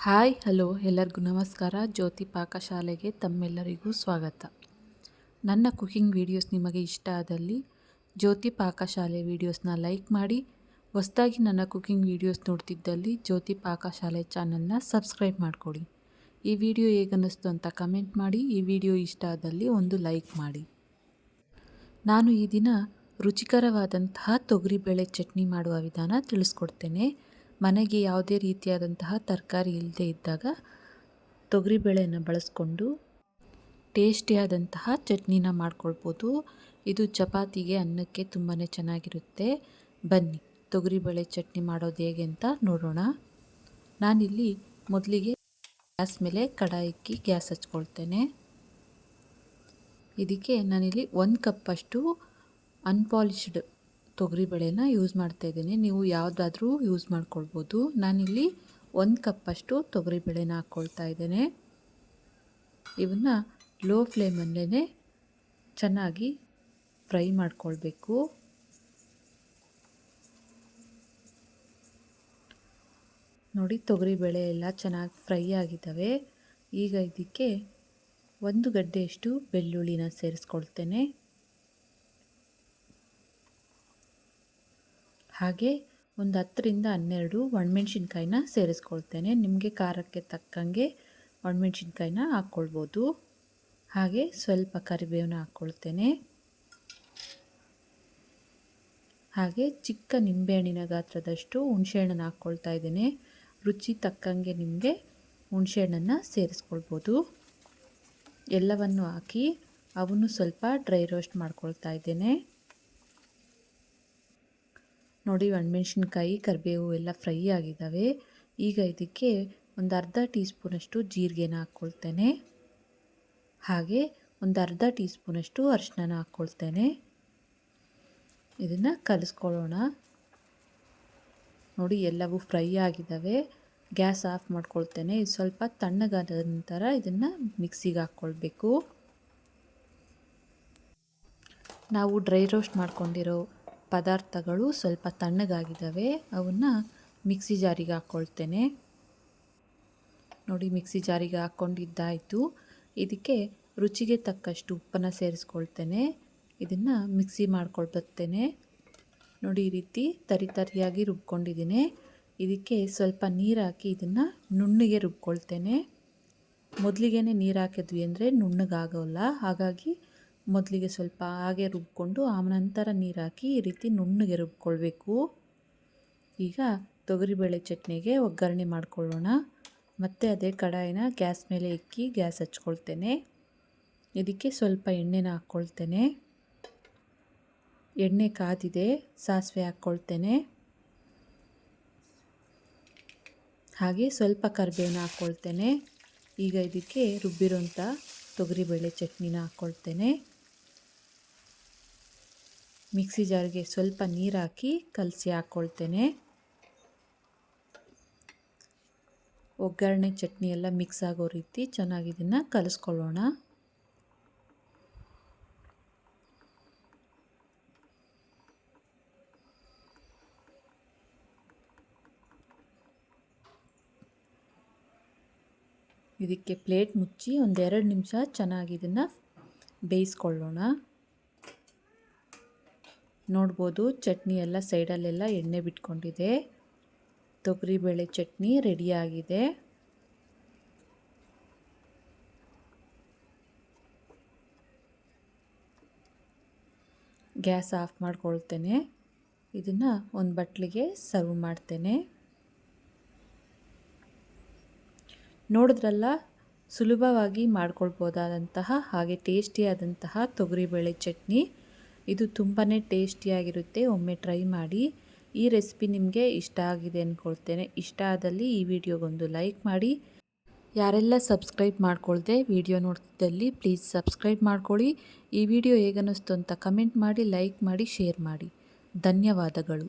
Hi hello ಎಲ್ಲರಿಗೂ ನಮಸ್ಕಾರ. ಜ್ಯೋತಿ ಪಾಕಶಾಲೆಗೆ ತಮ್ಮೆಲ್ಲರಿಗೂ ಸ್ವಾಗತ. ನನ್ನ ಕುಕಿಂಗ್ ವಿಡಿಯೋಸ್ ನಿಮಗೆ ಇಷ್ಟ ಆದಲ್ಲಿ ಜ್ಯೋತಿ ಪಾಕಶಾಲೆ ವಿಡಿಯೋಸ್ನ ಲೈಕ್ ಮಾಡಿ. ಹೊಸದಾಗಿ ನನ್ನ ಕುಕಿಂಗ್ ವಿಡಿಯೋಸ್ ನೋಡ್ತಿದ್ದಲ್ಲಿ ಜ್ಯೋತಿ ಪಾಕಶಾಲೆ ಚಾನಲ್ನ ಸಬ್ಸ್ಕ್ರೈಬ್ ಮಾಡಿಕೊಡಿ. ಈ ವಿಡಿಯೋ ಹೇಗನ್ನಿಸ್ತು ಅಂತ ಕಮೆಂಟ್ ಮಾಡಿ. ಈ ವಿಡಿಯೋ ಇಷ್ಟ ಆದಲ್ಲಿ ಒಂದು ಲೈಕ್ ಮಾಡಿ. ನಾನು ಈ ದಿನ ರುಚಿಕರವಾದಂತಹ ತೊಗರಿಬೇಳೆ ಚಟ್ನಿ ಮಾಡುವ ವಿಧಾನ ತಿಳಿಸ್ಕೊಡ್ತೇನೆ. ಮನೆಗೆ ಯಾವುದೇ ರೀತಿಯಾದಂತಹ ತರಕಾರಿ ಇಲ್ಲದೆ ಇದ್ದಾಗ ತೊಗರಿಬೇಳೆಯನ್ನು ಬಳಸ್ಕೊಂಡು ಟೇಸ್ಟಿಯಾದಂತಹ ಚಟ್ನಿನ ಮಾಡ್ಕೊಳ್ಬೋದು. ಇದು ಚಪಾತಿಗೆ ಅನ್ನಕ್ಕೆ ತುಂಬಾ ಚೆನ್ನಾಗಿರುತ್ತೆ. ಬನ್ನಿ ತೊಗರಿಬೇಳೆ ಚಟ್ನಿ ಮಾಡೋದು ಹೇಗೆ ಅಂತ ನೋಡೋಣ. ನಾನಿಲ್ಲಿ ಮೊದಲಿಗೆ ಗ್ಯಾಸ್ ಮೇಲೆ ಕಡಾಯಿ ಇಕ್ಕಿ ಗ್ಯಾಸ್ ಹಚ್ಕೊಳ್ತೇನೆ. ಇದಕ್ಕೆ ನಾನಿಲ್ಲಿ 1 ಕಪ್ಪಷ್ಟು ಅನ್ಪಾಲಿಶ್ಡ್ ತೊಗರಿಬೇಳೆನ ಯೂಸ್ ಮಾಡ್ತಾ ಇದ್ದೀನಿ. ನೀವು ಯಾವುದಾದ್ರೂ ಯೂಸ್ ಮಾಡ್ಕೊಳ್ಬೋದು. ನಾನಿಲ್ಲಿ 1 ಕಪ್ಪಷ್ಟು ತೊಗರಿಬೇಳೆನ ಹಾಕ್ಕೊಳ್ತಾ ಇದ್ದೇನೆ. ಇವನ್ನ ಲೋ ಫ್ಲೇಮಲ್ಲೇ ಚೆನ್ನಾಗಿ ಫ್ರೈ ಮಾಡ್ಕೊಳ್ಬೇಕು. ನೋಡಿ, ತೊಗರಿಬೇಳೆ ಎಲ್ಲ ಚೆನ್ನಾಗಿ ಫ್ರೈ ಆಗಿದ್ದಾವೆ. ಈಗ ಇದಕ್ಕೆ 1 ಗಡ್ಡೆಯಷ್ಟು ಬೆಳ್ಳುಳ್ಳಿನ ಸೇರಿಸ್ಕೊಳ್ತೇನೆ. ಹಾಗೆ ಒಂದು 10ರಿಂದ 12 ಒಣಮೆಣ್ಸಿನ್ಕಾಯಿನ ಸೇರಿಸ್ಕೊಳ್ತೇನೆ. ನಿಮಗೆ ಖಾರಕ್ಕೆ ತಕ್ಕಂಗೆ ಒಣಮೆಣ್ಸಿನ್ಕಾಯಿನ ಹಾಕ್ಕೊಳ್ಬೋದು. ಹಾಗೆ ಸ್ವಲ್ಪ ಕರಿಬೇವನ್ನ ಹಾಕ್ಕೊಳ್ತೇನೆ. ಹಾಗೆ ಚಿಕ್ಕ ನಿಂಬೆಹಣ್ಣಿನ ಗಾತ್ರದಷ್ಟು ಹುಣಸೆಹಣ್ಣನ್ನು ಹಾಕ್ಕೊಳ್ತಾ ಇದ್ದೇನೆ. ರುಚಿ ತಕ್ಕಂಗೆ ನಿಮಗೆ ಹುಣಸೆಹಣ್ಣನ್ನು ಸೇರಿಸ್ಕೊಳ್ಬೋದು. ಎಲ್ಲವನ್ನು ಹಾಕಿ ಅವನ್ನು ಸ್ವಲ್ಪ ಡ್ರೈ ರೋಸ್ಟ್ ಮಾಡ್ಕೊಳ್ತಾ ಇದ್ದೇನೆ. ನೋಡಿ, ಒಣಮೆಣ್ಸಿನ್ಕಾಯಿ ಕರಿಬೇವು ಎಲ್ಲ ಫ್ರೈ ಆಗಿದ್ದಾವೆ. ಈಗ ಇದಕ್ಕೆ ಒಂದು ಅರ್ಧ ಟೀ ಸ್ಪೂನಷ್ಟು ಜೀರಿಗೆನ ಹಾಕ್ಕೊಳ್ತೇನೆ. ಹಾಗೆ ಒಂದು ಅರ್ಧ ಟೀ ಸ್ಪೂನಷ್ಟು ಅರಿಶಿನ ಹಾಕ್ಕೊಳ್ತೇನೆ. ಇದನ್ನು ಕಲಿಸ್ಕೊಳ್ಳೋಣ. ನೋಡಿ, ಎಲ್ಲವೂ ಫ್ರೈ ಆಗಿದ್ದಾವೆ. ಗ್ಯಾಸ್ ಆಫ್ ಮಾಡ್ಕೊಳ್ತೇನೆ. ಇದು ಸ್ವಲ್ಪ ತಣ್ಣಗಾದ ನಂತರ ಇದನ್ನು ಮಿಕ್ಸಿಗೆ ಹಾಕ್ಕೊಳ್ಬೇಕು. ನಾವು ಡ್ರೈ ರೋಸ್ಟ್ ಮಾಡ್ಕೊಂಡಿರೋ ಪದಾರ್ಥಗಳು ಸ್ವಲ್ಪ ತಣ್ಣಗಾಗಿದ್ದಾವೆ. ಅವನ್ನು ಮಿಕ್ಸಿ ಜಾರಿಗೆ ಹಾಕ್ಕೊಳ್ತೇನೆ. ನೋಡಿ, ಮಿಕ್ಸಿ ಜಾರಿಗೆ ಹಾಕ್ಕೊಂಡಿದ್ದಾಯಿತು. ಇದಕ್ಕೆ ರುಚಿಗೆ ತಕ್ಕಷ್ಟು ಉಪ್ಪನ್ನು ಸೇರಿಸ್ಕೊಳ್ತೇನೆ. ಇದನ್ನು ಮಿಕ್ಸಿ ಮಾಡ್ಕೊಳ್ತೇನೆ. ನೋಡಿ, ಈ ರೀತಿ ತರಿಯಾಗಿ ರುಬ್ಕೊಂಡಿದ್ದೀನಿ. ಇದಕ್ಕೆ ಸ್ವಲ್ಪ ನೀರು ಹಾಕಿ ಇದನ್ನು ನುಣ್ಣಗೆ ರುಬ್ಕೊಳ್ತೇನೆ. ಮೊದಲಿಗೆ ನೀರು ಹಾಕಿದ್ವಿ ಅಂದರೆ ನುಣ್ಣಗಾಗೋಲ್ಲ. ಹಾಗಾಗಿ ಮೊದಲಿಗೆ ಸ್ವಲ್ಪ ಹಾಗೆ ರುಬ್ಕೊಂಡು ಆನಂತರ ನೀರು ಹಾಕಿ ಈ ರೀತಿ ನುಣ್ಣಗೆ ರುಬ್ಕೊಳ್ಬೇಕು. ಈಗ ತೊಗರಿಬೇಳೆ ಚಟ್ನಿಗೆ ಒಗ್ಗರಣೆ ಮಾಡ್ಕೊಳ್ಳೋಣ. ಮತ್ತು ಅದೇ ಕಡಾಯಿನ ಗ್ಯಾಸ್ ಮೇಲೆ ಇಕ್ಕಿ ಗ್ಯಾಸ್ ಹಚ್ಕೊಳ್ತೇನೆ. ಇದಕ್ಕೆ ಸ್ವಲ್ಪ ಎಣ್ಣೆನ ಹಾಕ್ಕೊಳ್ತೇನೆ. ಎಣ್ಣೆ ಕಾದಿದೆ. ಸಾಸಿವೆ ಹಾಕ್ಕೊಳ್ತೇನೆ. ಹಾಗೆ ಸ್ವಲ್ಪ ಕರಿಬೇವನ್ನ ಹಾಕ್ಕೊಳ್ತೇನೆ. ಈಗ ಇದಕ್ಕೆ ರುಬ್ಬಿರೋಂಥ ತೊಗರಿಬೇಳೆ ಚಟ್ನಿನ ಹಾಕ್ಕೊಳ್ತೇನೆ. ಮಿಕ್ಸಿ ಜಾರ್ಗೆ ಸ್ವಲ್ಪ ನೀರು ಹಾಕಿ ಕಲಸಿ ಹಾಕ್ಕೊಳ್ತೇನೆ. ಒಗ್ಗರಣೆ ಚಟ್ನಿ ಎಲ್ಲ ಮಿಕ್ಸ್ ಆಗೋ ರೀತಿ ಚೆನ್ನಾಗಿ ಇದನ್ನು ಕಲಿಸ್ಕೊಳ್ಳೋಣ. ಇದಕ್ಕೆ ಪ್ಲೇಟ್ ಮುಚ್ಚಿ ಒಂದು 2 ನಿಮಿಷ ಚೆನ್ನಾಗಿ ಇದನ್ನು ಬೇಯಿಸ್ಕೊಳ್ಳೋಣ. ನೋಡ್ಬೋದು, ಚಟ್ನಿ ಎಲ್ಲ ಸೈಡಲ್ಲೆಲ್ಲ ಎಣ್ಣೆ ಬಿಟ್ಕೊಂಡಿದೆ. ತೊಗರಿಬೇಳೆ ಚಟ್ನಿ ರೆಡಿಯಾಗಿದೆ. ಗ್ಯಾಸ್ ಆಫ್ ಮಾಡ್ಕೊಳ್ತೇನೆ. ಇದನ್ನು ಒಂದು ಬಟ್ಲಿಗೆ ಸರ್ವ್ ಮಾಡ್ತೇನೆ. ನೋಡಿದ್ರಲ್ಲ, ಸುಲಭವಾಗಿ ಮಾಡ್ಕೊಳ್ಬೋದಾದಂತಹ ಹಾಗೆ ಟೇಸ್ಟಿಯಾದಂತಹ ತೊಗರಿಬೇಳೆ ಚಟ್ನಿ. ಇದು ತುಂಬಾ ಟೇಸ್ಟಿಯಾಗಿರುತ್ತೆ. ಒಮ್ಮೆ ಟ್ರೈ ಮಾಡಿ. ಈ ರೆಸಿಪಿ ನಿಮಗೆ ಇಷ್ಟ ಆಗಿದೆ ಅಂದ್ಕೊಳ್ತೇನೆ. ಇಷ್ಟ ಆದಲ್ಲಿ ಈ ವಿಡಿಯೋಗೊಂದು ಲೈಕ್ ಮಾಡಿ. ಯಾರೆಲ್ಲ ಸಬ್ಸ್ಕ್ರೈಬ್ ಮಾಡ್ಕೊಳ್ದೆ ವಿಡಿಯೋ ನೋಡ್ತಿದ್ದಲ್ಲಿ ಪ್ಲೀಸ್ ಸಬ್ಸ್ಕ್ರೈಬ್ ಮಾಡ್ಕೊಳ್ಳಿ. ಈ ವಿಡಿಯೋ ಹೇಗನ್ನಿಸ್ತು ಅಂತ ಕಮೆಂಟ್ ಮಾಡಿ, ಲೈಕ್ ಮಾಡಿ, ಶೇರ್ ಮಾಡಿ. ಧನ್ಯವಾದಗಳು.